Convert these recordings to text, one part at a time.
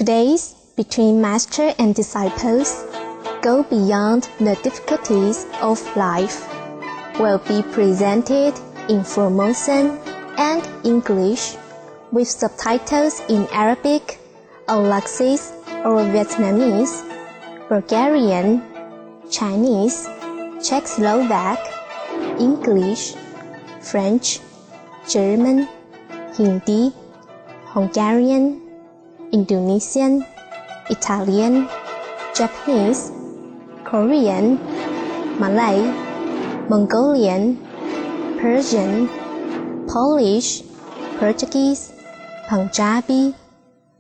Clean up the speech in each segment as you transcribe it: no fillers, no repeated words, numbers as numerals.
Today's Between Master and Disciples, Go Beyond the Difficulties of Life will be presented in Formosan and English with subtitles in Arabic, Alexis or Vietnamese, Bulgarian, Chinese, Czechoslovak, English, French, German, Hindi, Hungarian, Indonesian, Italian, Japanese, Korean, Malay, Mongolian, Persian, Polish, Portuguese, Punjabi,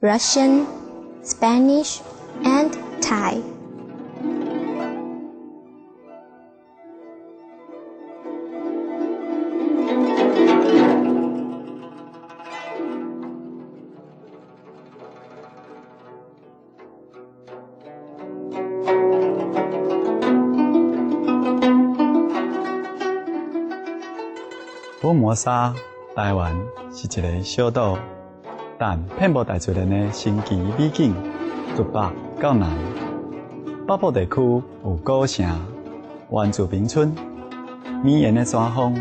Russian, Spanish, and Thai.福摩沙，台湾是一个小岛，但遍布大自然的神奇美景，từ北到南。北部地区有古城、原住民村、绵延的山峰、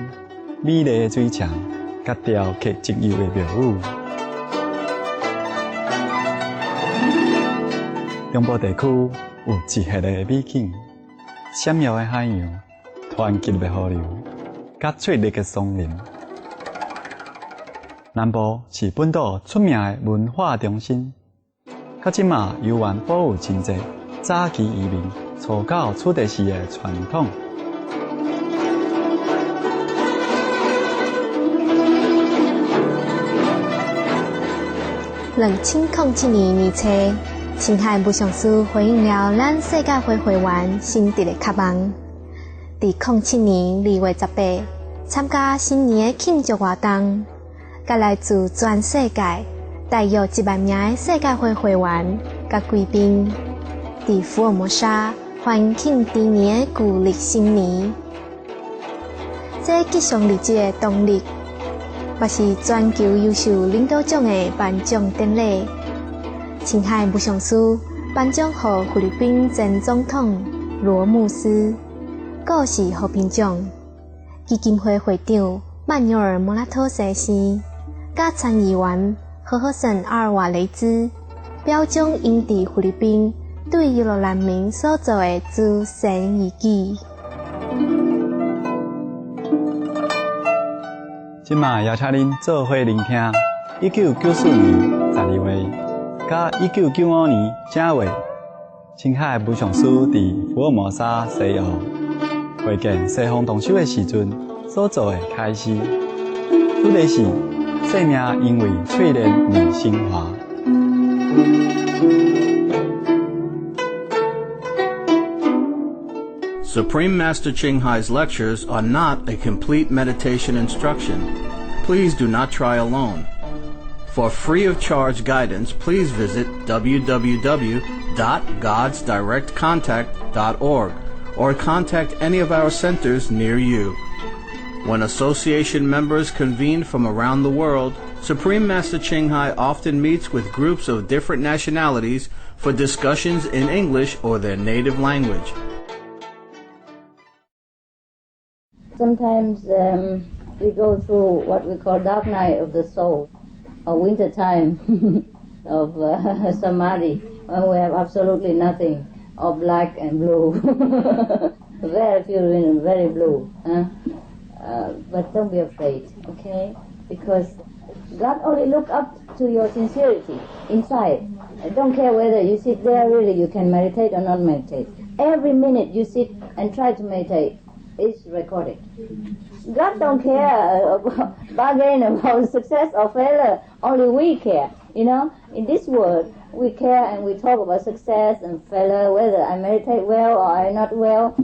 美丽的水墙，甲雕刻自由的庙宇。中部地区有一hệ的美景，闪耀的海洋、湍急的河流。甲翠绿的松林，南部是本岛出名的文化中心，甲即马犹原保有真侪早期移民初到此地时的传统。2007年年初，青海武上师回应了咱世界会会员新迪的渴望。伫2007年2月18参加新年的庆祝活动，甲来自全世界大约1万名的世界会会员甲贵宾，伫福尔摩沙欢庆猪年的旧历新年。这吉祥日子的当日，也是全球优秀领导奖的颁奖典礼。青海武上师颁奖予菲律宾前总统罗姆斯。故事和平奖基金会会长曼纽尔·莫拉托先生，甲参议员呵呵森·阿尔瓦雷兹表彰因伫菲律宾对越南民所做的诸善义举。即马邀请恁做伙聆听1994年12月，甲1995年正月，青海武上师伫福尔摩沙西澳。会见西方动手的时阵所做的开始，主题是生命因为淬炼而升华。Supreme Master Ching Hai's lectures are not a complete meditation instruction. Please do not try alone. For free of charge guidance, please visit www.godsdirectcontact.org or contact any of our centers near you. When association members convene from around the world, Supreme Master Ching Hai often meets with groups of different nationalities for discussions in English or their native language. Sometimes we go through what we call dark night of the soul, or winter time of samadhi, when we have absolutely nothing. Or black and blue, very few and very blue. But don't be afraid, okay? Because God only look up to your sincerity inside. I don't care whether you sit there really you can meditate or not meditate. Every minute you sit and try to meditate is recorded. God don't care about bargain about success or failure. Only we care. You know, in this world, we care and we talk about success and failure, whether I meditate well or I'm not well,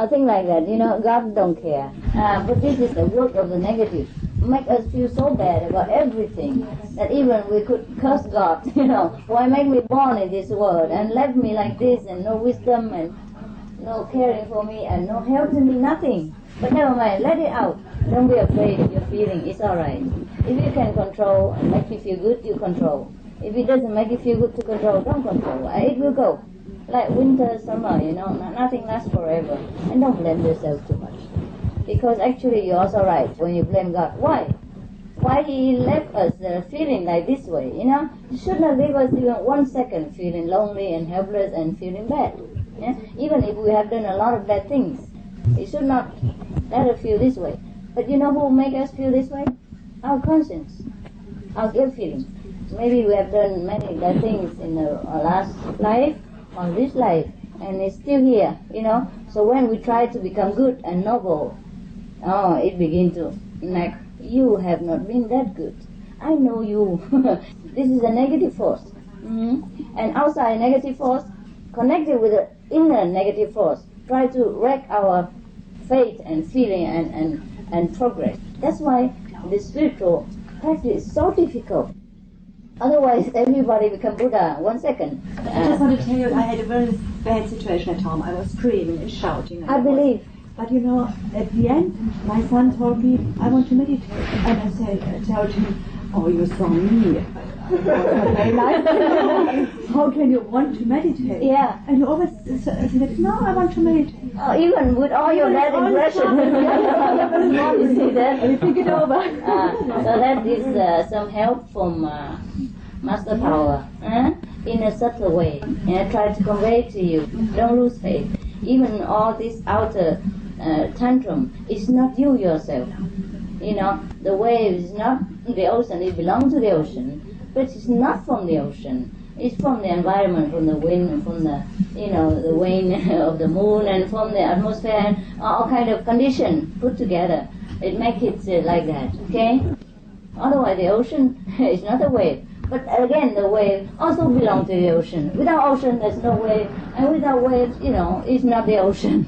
things like that. You know, God don't care. But this is the work of the negative. Make us feel so bad about everything that even we could curse God. You know, why make me born in this world and left me like this and no wisdom and no caring for me and no helping me, nothing. But never mind, let it out. Don't be afraid of your feeling. It's all right. If you can control and make you feel good, you control. If it doesn't make you feel good to control, don't control. It will go. Like winter, summer, nothing lasts forever. And don't blame yourself too much. Because actually you're also right when you blame God. Why? Why He left us feeling like this way, He should not leave us even 1 second feeling lonely and helpless and feeling bad. Yeah? Even if we have done a lot of bad things, He should not let us feel this way. But you know who make us feel this way? Our conscience, our guilt feeling. Maybe we have done many bad things in our last life or this life, and it's still here, So when we try to become good and noble, it begins to nag. You have not been that good. I know you. This is a negative force. And outside negative force, connected with the inner negative force, try to wreck our faith and feeling and progress. That's why the spiritual practice is so difficult. Otherwise, everybody become Buddha 1 second. I just want to tell you, I had a very bad situation at home. I was screaming and shouting. I believe. But at the end, my son told me, I want to meditate. And I told him, oh, you saw me. How can you want to meditate? Yeah. And you always said, no, I want to meditate. Oh, even with all your bad impression. You see that? You think it over. So that is some help from Master Power in a subtle way. Try to convey to you. Don't lose faith. Even all this outer tantrum is not you yourself. The wave is not the ocean. It belongs to the ocean, but it's not from the ocean. It's from the environment, from the wind, from the the wane of the moon, and from the atmosphere, and all kind of condition put together. It makes it like that. Okay. Otherwise, the ocean is not a wave. But again, the wave also belongs to the ocean. Without ocean, there's no wave, and without waves, it's not the ocean.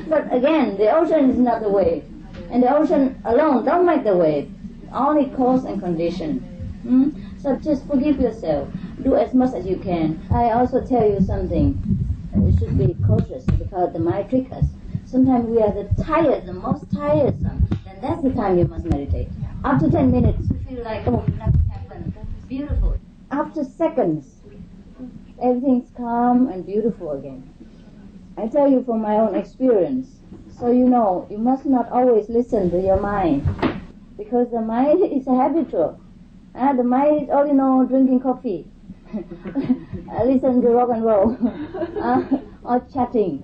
But again, the ocean is not the wave, and the ocean alone don't make the wave. Only cause and condition. So just forgive yourself. Do as much as you can. I also tell you something. You should be cautious because the mind tricks us. Sometimes we are the most tiresome, and that's the time you must meditate. After 10 minutes, you feel like, oh, nothing happened. Beautiful. After seconds, everything's calm and beautiful again. I tell you from my own experience. So you must not always listen to your mind, because the mind is habitual. The mind is only drinking coffee, listen to rock and roll, or chatting,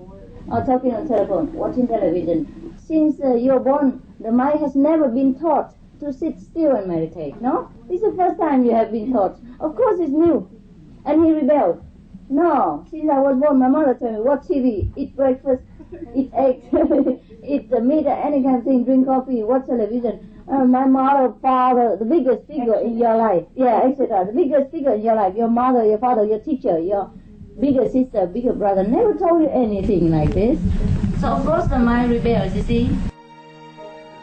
or talking on telephone, watching television. Since you're born, the mind has never been taught to sit still and meditate, no? This is the first time you have been taught. Of course it's new. And he rebelled. No, since I was born, my mother told me, watch TV, eat breakfast, eat eggs, eat meat, any kind of thing, drink coffee, watch television. My mother, father, the biggest figure in your life, etc. The biggest figure in your life, your mother, your father, your teacher, your bigger sister, bigger brother, never told you anything like this. So of course the mind rebels, you see.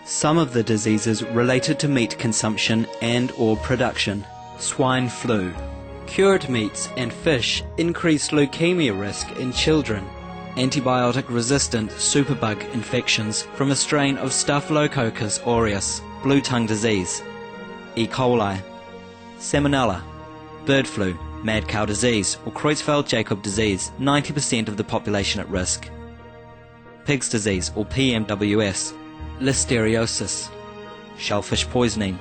Some of the diseases related to meat consumption and or production. Swine flu. Cured meats and fish increase leukemia risk in children. Antibiotic-resistant superbug infections from a strain of Staphylococcus aureus, blue tongue disease. E. coli. Salmonella. Bird flu, mad cow disease or Creutzfeldt-Jakob disease, 90% of the population at risk. Pig's disease or PMWS. Listeriosis, shellfish poisoning,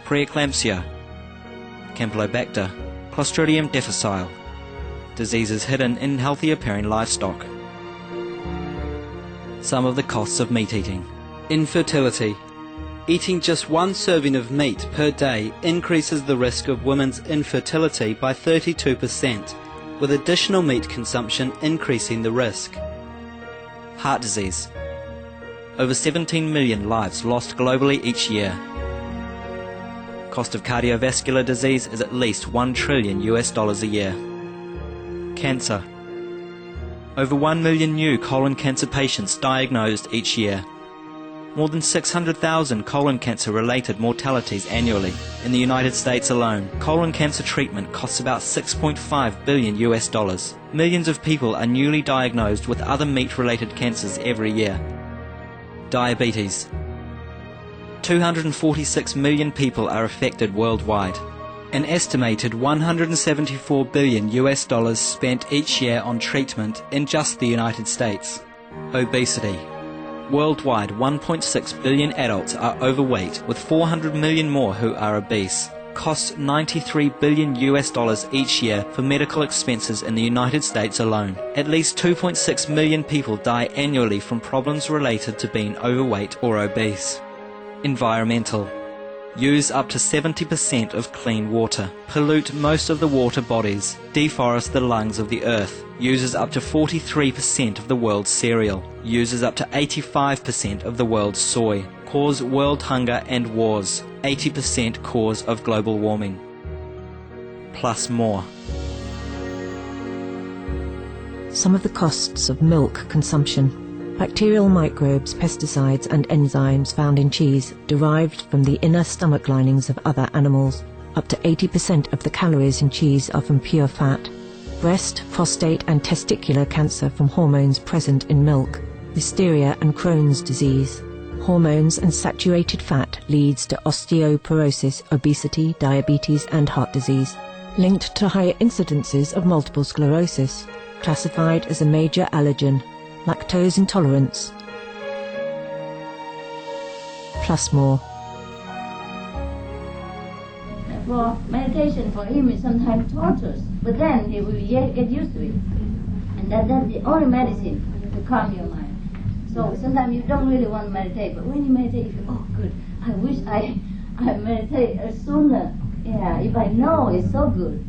preeclampsia, Campylobacter, Clostridium difficile, diseases hidden in healthy appearing livestock. Some of the costs of meat eating. Infertility. Eating just 1 serving of meat per day increases the risk of women's infertility by 32%, with additional meat consumption increasing the risk. Heart disease. Over 17 million lives lost globally each year. Cost of cardiovascular disease is at least $1 trillion a year. Cancer. Over 1 million new colon cancer patients diagnosed each year. More than 600,000 colon cancer-related mortalities annually. In the United States alone, colon cancer treatment costs about $6.5 billion. Millions of people are newly diagnosed with other meat-related cancers every year. Diabetes. 246 million people are affected worldwide. An estimated 174 billion US dollars spent each year on treatment in just the United States. Obesity. Worldwide, 1.6 billion adults are overweight, with 400 million more who are obese. Costs 93 billion US dollars each year for medical expenses in the United States alone. At least 2.6 million people die annually from problems related to being overweight or obese. Environmental. Use up to 70% of clean water, pollute most of the water bodies, deforest the lungs of the earth, uses up to 43% of the world's cereal, uses up to 85% of the world's soy, cause world hunger and wars, 80% cause of global warming. Plus more. Some of the costs of milk consumption. Bacterial microbes, pesticides and enzymes found in cheese derived from the inner stomach linings of other animals. Up to 80% of the calories in cheese are from pure fat. Breast, prostate and testicular cancer from hormones present in milk. Listeria and Crohn's disease. Hormones and saturated fat leads to osteoporosis, obesity, diabetes and heart disease. Linked to higher incidences of multiple sclerosis. Classified as a major allergen. Lactose intolerance. Plus more. For meditation for him is sometimes torturous, but then he will get used to it. And that's the only medicine to calm your mind. So sometimes you don't really want to meditate, but when you meditate, you feel, oh good, I wish I meditate sooner. Yeah, if I know it's so good.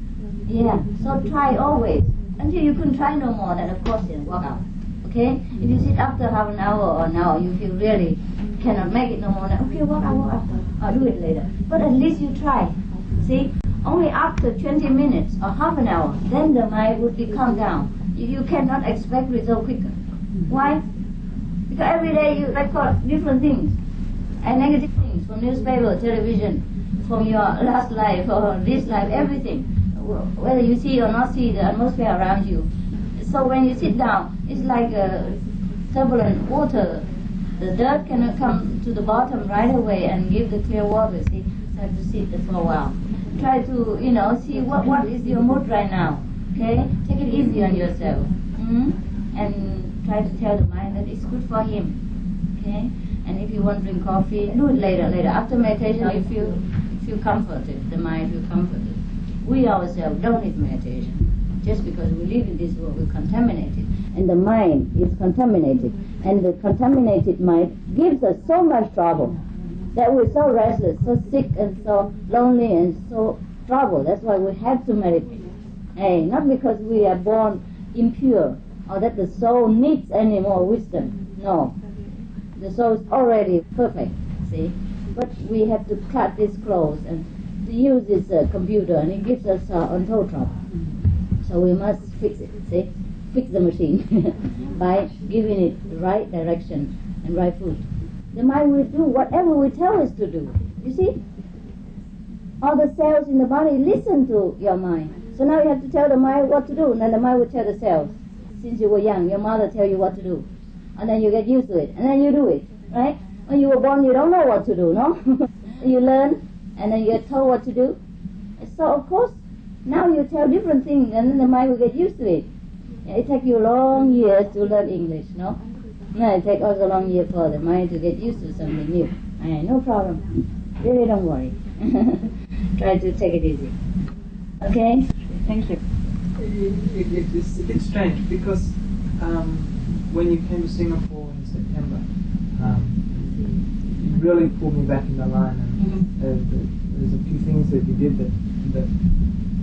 Yeah, so try always. Until you couldn't try no more, then of course then walk out. Okay? If you sit after half an hour or an hour, you feel really cannot make it no more, then okay, walk out. I'll do it later. But at least you try. See? Only after 20 minutes or half an hour, then the mind would be calmed down. You cannot expect result quicker. Why? Because every day you record different things and negative things from newspaper, television, from your last life or this life, everything. Whether you see or not see the atmosphere around you. So when you sit down, it's like turbulent water. The dirt cannot come to the bottom right away and give the clear water. See, you have to sit for a while. Try to, see what is your mood right now. Okay, take it easy on yourself, and try to tell the mind that it's good for him. Okay, and if you want to drink coffee, do it later. After meditation, you feel comforted. The mind feels comforted. We ourselves don't need meditation. Just because we live in this world, we're contaminated. And the mind is contaminated. And the contaminated mind gives us so much trouble that we're so restless, so sick and so lonely and so troubled. That's why we have to meditate. Hey, not because we are born impure or that the soul needs any more wisdom. No. The soul is already perfect, see? But we have to cut this clothes and to use this computer, and it gives us untold trouble. So we must fix it, see? Fix the machine by giving it the right direction and right food. The mind will do whatever we tell it to do. You see? All the cells in the body listen to your mind. So now you have to tell the mind what to do, and then the mind will tell the cells. Since you were young, your mother tell you what to do. And then you get used to it, and then you do it, right? When you were born, you don't know what to do, no? You learn, and then you get told what to do. So, of course, now you tell different things, and then the mind will get used to it. It takes you long years to learn English, no? No, it takes also a long year for the mind to get used to something new. No problem. Really don't worry. Try to take it easy. Okay? Thank you. It's a bit strange because when you came to Singapore in September, you really pulled me back into line, and there's a few things that you did that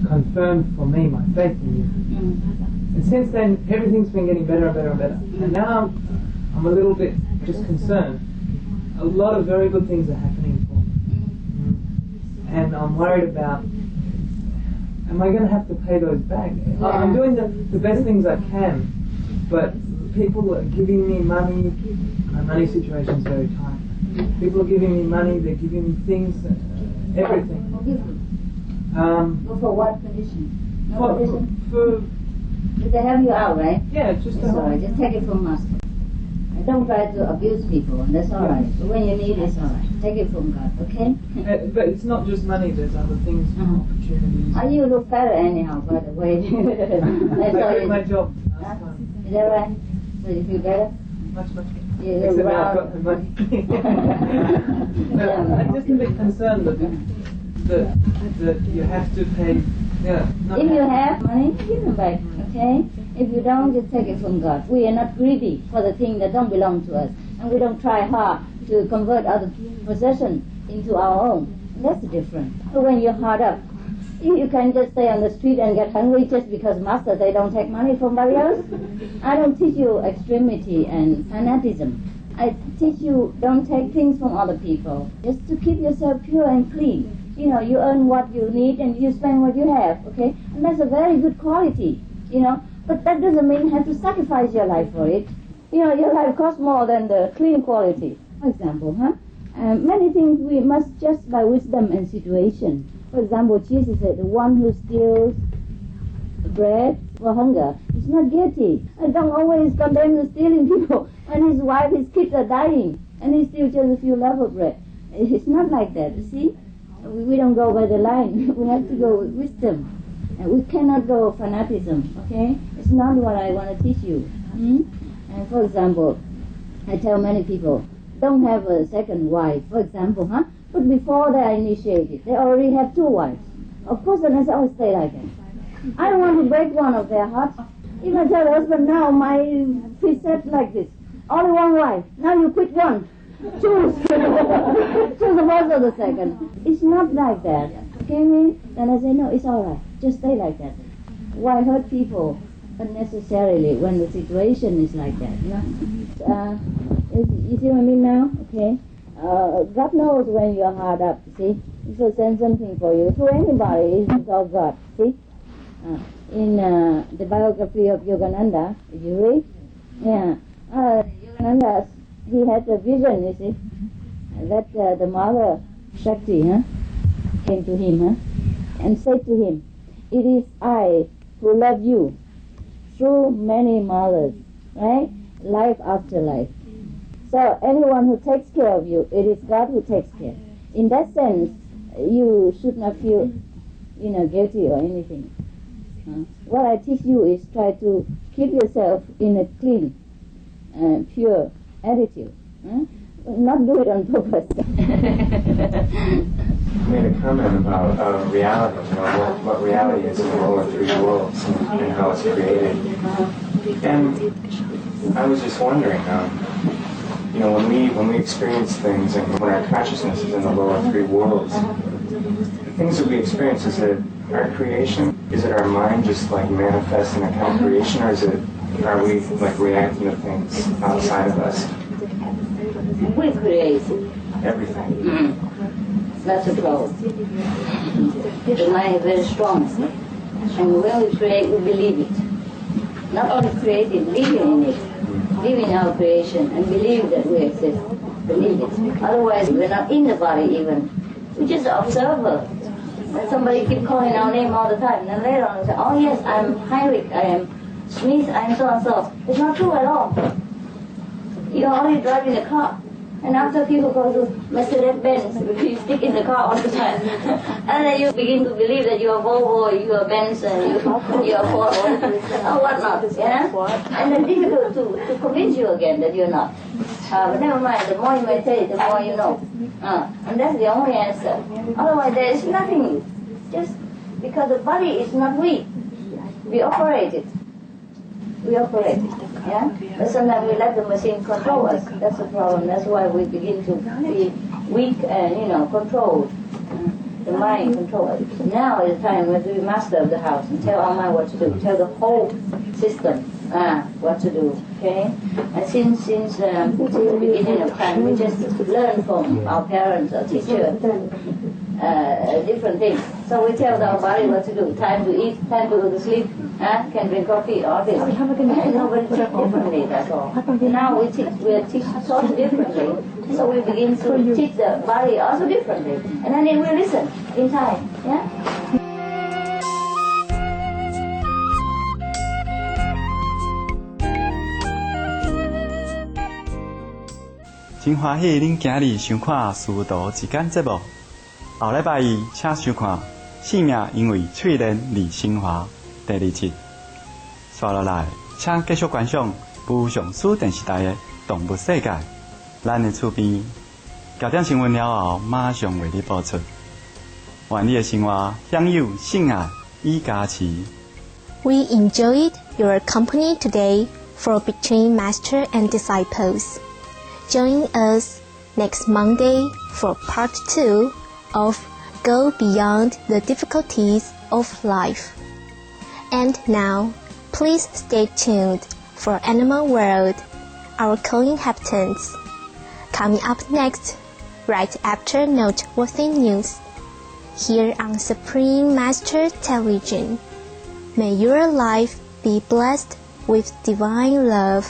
confirmed for me my faith in you. And since then, everything's been getting better and better and better. And now I'm a little bit just concerned. A lot of very good things are happening for me. And I'm worried about, am I going to have to pay those back? Yeah. I'm doing the best things I can, but people are giving me money. My money situation's very tight. People are giving me money, they're giving me things, everything. For what condition? No condition? Did they help you out, right? Yeah, just to sorry, just take it from Master. Don't try to abuse people, and that's all right. When you need, it's all right. Take it from God, okay? But it's not just money, there's other things, opportunities. You look better anyhow, by the way. I quit my job last time. Is that right? So you feel better? Much better. You look Except I've round. got the money. I'm just a bit concerned that you have to pay. Yeah. If you have money, give them back, okay? If you don't, just take it from God. We are not greedy for the things that don't belong to us. And we don't try hard to convert other possessions into our own. That's the difference. But when you're hard up, you can just stay on the street and get hungry just because master they don't take money from somebody else. I don't teach you extremity and fanaticism. I teach you don't take things from other people. Just to keep yourself pure and clean. You know, you earn what you need and you spend what you have, okay? And that's a very good quality, you know. But that doesn't mean you have to sacrifice your life for it. You know, your life costs more than the clean quality. For example, many things we must just by wisdom and situation. For example, Jesus said, the one who steals bread for hunger is not guilty. And don't always condemn the stealing people when his wife, his kids are dying and he steals just a few loaves of bread. It's not like that, you see? We don't go by the line. We have to go with wisdom. And we cannot go fanaticism, okay? It's not what I want to teach you. And for example, I tell many people, don't have a second wife, for example, but before they are initiated, they already have 2 wives. Of course, then I always stay like that. I don't want to break one of their hearts. If I tell the husband, now my preset like this, only 1 wife, now you quit one. Choose. Choose the first or the second. It's not like that. Okay, me? Then I say, no, it's all right. Just stay like that. Why hurt people unnecessarily when the situation is like that? You know? You see what I mean now? Okay. God knows when you're hard up. See, He will send something for you through anybody. It's all God. See, in the biography of Yogananda, if you read, Yogananda, he had a vision. You see, that the mother Shakti came to him and said to him, "It is I who love you through many mothers, right? Life after life. So anyone who takes care of you, it is God who takes care. In that sense, you should not feel, guilty or anything. What I teach you is try to keep yourself in a clean, pure attitude. Not do it on purpose." You made a comment about reality, what reality is in the lower 3 worlds and how it's created. And I was just wondering, when we experience things and when our consciousness is in the lower 3 worlds, the things that we experience, is it our creation? Is it our mind just like manifesting a kind of creation, or are we like reacting to things outside of us? We create Everything. That's the problem. The mind is very strong. And when we create, we believe it. Not only create it, live in it. Live in our creation and believe that we exist. Believe it. Otherwise, we're not in the body even. We're just an observer. And somebody keep calling our name all the time. And then later on, we say, oh yes, I'm Heinrich, I am Smith, I am so and so. It's not true at all. You're only driving the car. And after people go to Mercedes-Benz, you stick in the car all the time. And then you begin to believe that you are Volvo, you are Benz, and you are Ford, or whatnot. And then difficult to convince you again that you're not. But never mind, the more you meditate, the more you know. And that's the only answer. Otherwise, there is nothing. Just because the body is not weak. We operate it. Yeah? But sometimes we let the machine control us. That's the problem. That's why we begin to be weak and, controlled. The mind controls us. Now is the time when we master of the house and tell our mind what to do. Tell the whole system what to do. Okay? And since the beginning of time, we just learn from our parents or teacher different things. So we tell our body what to do. Time to eat, time to go to sleep, can drink coffee, all this. Nobody teach differently, that's all. Now we are teaching totally differently. So we begin to teach the body also differently. And then it will listen in time. Yeah? 真欢喜恁今日收看书读一间节目。后礼拜二请收看《生命因为淬炼而升华》第2集。接落来，请继续观赏不上书电视台的《动物世界》，咱的厝边。9点新闻了后，马上为你播出。愿你的生活享有性爱与加持。We enjoyed your company today for Between Master and Disciples. Join us next Monday for part 2 of Go Beyond the Difficulties of Life. And now, please stay tuned for Animal World, our co-inhabitants. Coming up next, right after noteworthy news, here on Supreme Master Television. May your life be blessed with divine love.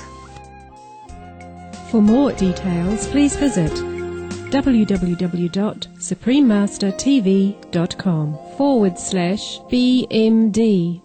For more details, please visit www.suprememastertv.com/BMD